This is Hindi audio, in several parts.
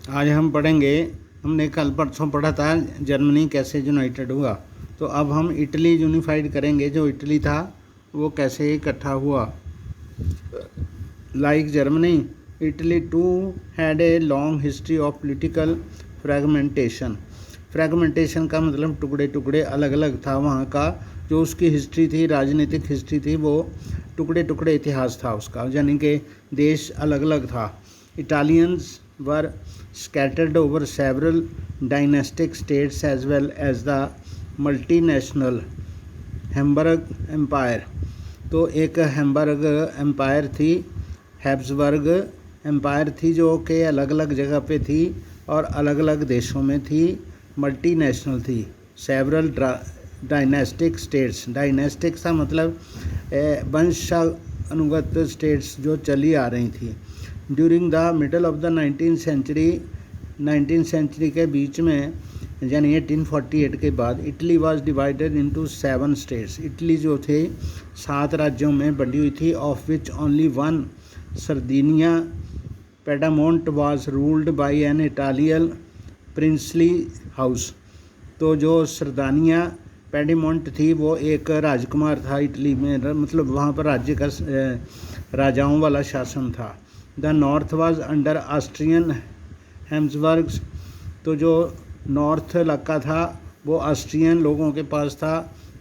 आज हम पढ़ेंगे, हमने कल परसों पढ़ा था जर्मनी कैसे यूनाइटेड हुआ, तो अब हम इटली यूनिफाइड करेंगे। जो इटली था वो कैसे इकट्ठा हुआ। Like Germany, Italy too had a long history of political fragmentation. Fragmentation का मतलब टुकड़े टुकड़े अलग अलग था वहाँ का। जो उसकी हिस्ट्री थी, राजनीतिक हिस्ट्री थी, वो टुकड़े टुकड़े इतिहास था उसका, यानी कि देश अलग अलग था। Italians were scattered over several dynastic states as well as the multinational Hamburg empire. तो एक हैम्बर्ग एम्पायर थी, हैब्सबर्ग एम्पायर थी, जो कि अलग अलग जगह पे थी और अलग अलग देशों में थी। मल्टीनेशनल थी। सेवरल डायनेस्टिक स्टेट्स, डायनेस्टिक का मतलब वंशानुगत स्टेट्स जो चली आ रही थी। During the middle of the 19th century के बीच में, यानी 1848 के बाद, Italy was divided into 7 states. Italy जो थे 7 राज्यों में बटी हुई थी, of which only 1 Sardinia Piedmont was ruled by an Italian princely house. तो जो सरदानिया पेडिमोंट थी वो एक राजकुमार था इटली में, मतलब वहाँ पर राज्य का राजाओं वाला शासन था। The north was under Austrian Habsburgs. तो जो नॉर्थ इलाका था वो ऑस्ट्रियन लोगों के पास था।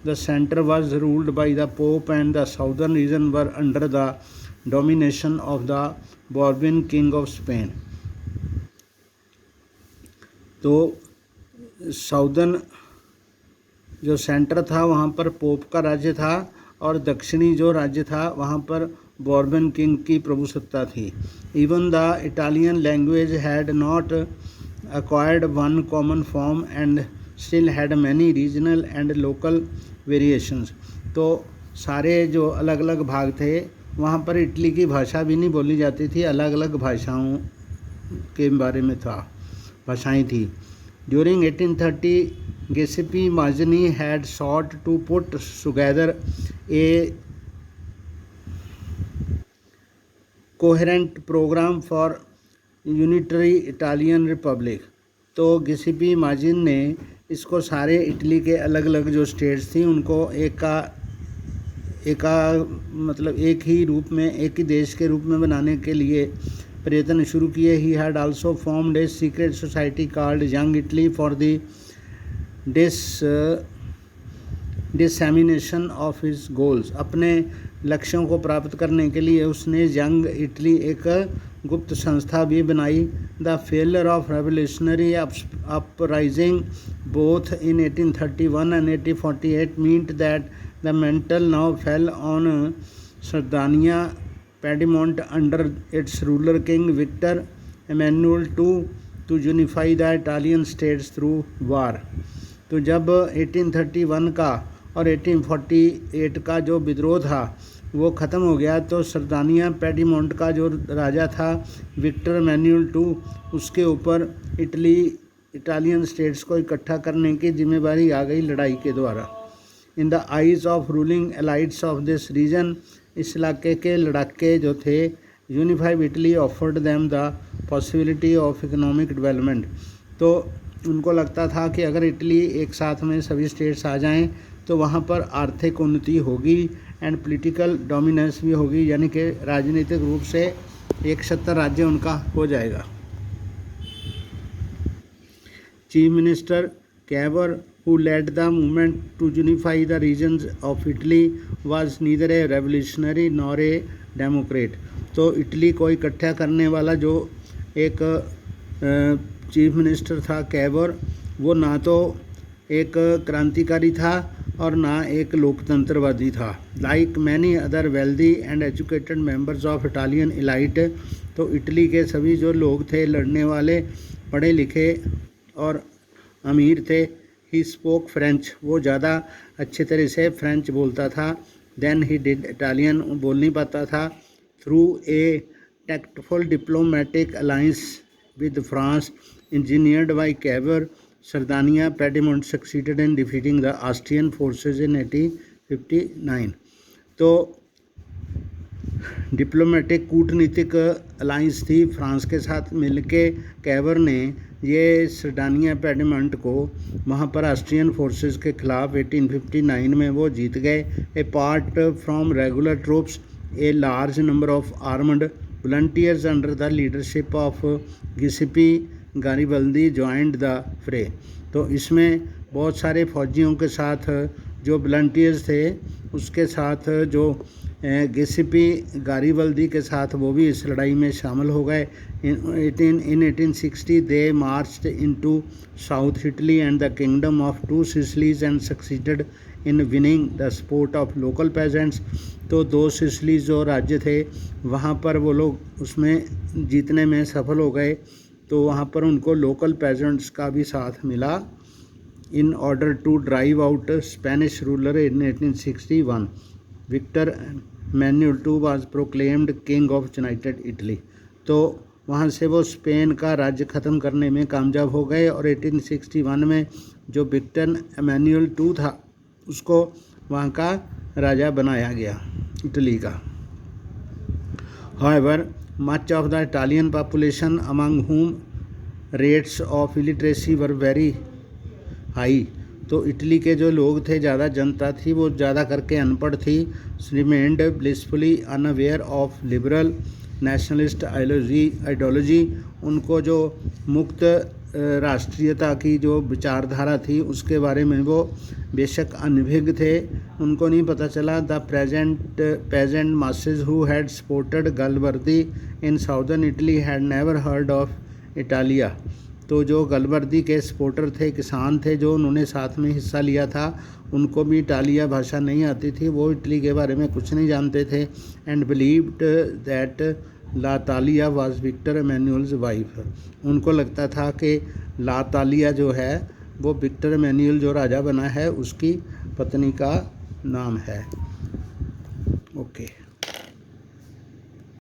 The centre was ruled by the Pope and the southern region were under the domination of the Bourbon king of Spain. तो साउदर्न जो सेंटर था वहाँ पर पोप का राज्य था, और दक्षिणी जो राज्य था वहाँ पर बॉर्बन किंग की प्रभुसत्ता थी। Even the Italian language had not acquired one common form and still had many regional and local variations। तो सारे जो अलग अलग भाग थे वहाँ पर इटली की भाषा भी नहीं बोली जाती थी, अलग अलग भाषाओं के बारे में था, भाषाएं थी। During 1830 Giuseppe Mazzini had sought to put together a coherent program for unitary Italian republic. तो गिसेप्पी माज़िन ने इसको सारे इटली के अलग अलग जो स्टेट्स थी उनको एक मतलब एक ही रूप में, एक ही देश के रूप में बनाने के लिए प्रयत्न शुरू किए। He had also formed a secret society called Young Italy for the dissemination of his goals. अपने लक्ष्यों को प्राप्त करने के लिए उसने यंग इटली एक गुप्त संस्था भी बनाई। The failure of revolutionary uprising both in 1831 and 1848 meant that the mantle now fell on Sardinia Piedmont under its ruler King Victor Emmanuel II to unify the Italian states through war। तो जब 1831 का और 1848 का जो विद्रोह था वो ख़त्म हो गया, तो सरदानिया पेडिमोंट का जो राजा था विक्टर मैन्युअल टू, उसके ऊपर इटालियन स्टेट्स को इकट्ठा करने की जिम्मेदारी आ गई लड़ाई के द्वारा। In the eyes of ruling elites of this region, इस इलाके के लड़ाके जो थे, unified Italy offered them the possibility of economic development. तो उनको लगता था कि अगर इटली एक साथ में सभी स्टेट्स आ जाएं तो वहाँ पर आर्थिक उन्नति होगी एंड पॉलिटिकल डोमिनेंस भी होगी, यानी कि राजनीतिक रूप से एक सत्ता राज्य उनका हो जाएगा। Chief minister Cavour who led the movement to unify the regions of Italy was neither a revolutionary nor a democrat। तो इटली को इकट्ठा करने वाला जो एक चीफ मिनिस्टर था कैवर, वो ना तो एक क्रांतिकारी था और ना एक लोकतंत्रवादी था। Like many other wealthy and educated members of Italian elite, तो इटली के सभी जो लोग थे लड़ने वाले, पढ़े लिखे और अमीर थे। ही स्पोक फ्रेंच, वो ज़्यादा अच्छे तरह से फ्रेंच बोलता था। देन ही डिड इटालियन, बोल नहीं पाता था। Through a tactful diplomatic alliance with France engineered by Cavour, Sardinia Piedmont succeeded in defeating the Austrian forces in 1859। तो डिप्लोमेटिक कूटनीतिक अलाइंस थी फ्रांस के साथ मिलके कैवर ने ये सर्डानिया पेडीमेंट को वहाँ पर ऑस्ट्रियन फोर्सेस के खिलाफ 1859 में वो जीत गए। Apart from regular troops a large number of armed volunteers under the leadership of Giuseppe Garibaldi joined the fray. तो इसमें बहुत सारे फौजियों के साथ जो वॉलंटियर्स थे उसके साथ जो गिसिपी गारिबल्दी के साथ वो भी इस लड़ाई में शामिल हो गए। In 1860 they marched into south Italy and the kingdom of two Sicilies and succeeded in winning the support of local peasants. तो 2 सिसिली जो राज्य थे वहाँ पर वो लोग उसमें जीतने में सफल हो गए। तो वहाँ पर उनको लोकल पेजेंट्स का भी साथ मिला। In order to drive out Spanish ruler in 1861 Victor Manuel II was proclaimed king of United Italy. तो वहाँ से वो स्पेन का राज्य ख़त्म करने में कामयाब हो गए और 1861 में जो विक्टर मैन्युअल II था उसको वहाँ का राजा बनाया गया इटली का। However, much of the Italian population among whom rates of illiteracy were very high, तो इटली के जो लोग थे, ज़्यादा जनता थी, वो ज़्यादा करके अनपढ़ थी। Remained blissfully unaware of liberal nationalist ideology, उनको जो मुक्त राष्ट्रीयता की जो विचारधारा थी उसके बारे में वो बेशक अनभिज्ञ थे, उनको नहीं पता चला। The peasant masses who had supported Garibaldi in southern Italy had never heard of Italia. तो जो गलवर्दी के सपोर्टर थे, किसान थे, जो उन्होंने साथ में हिस्सा लिया था, उनको भी इटालिया भाषा नहीं आती थी, वो इटली के बारे में कुछ नहीं जानते थे। And believed that La Talia was Victor Emmanuel's wife. उनको लगता था कि ला तालिया जो है वो विक्टर एमेनुअल जो राजा बना है उसकी पत्नी का नाम है। ओके।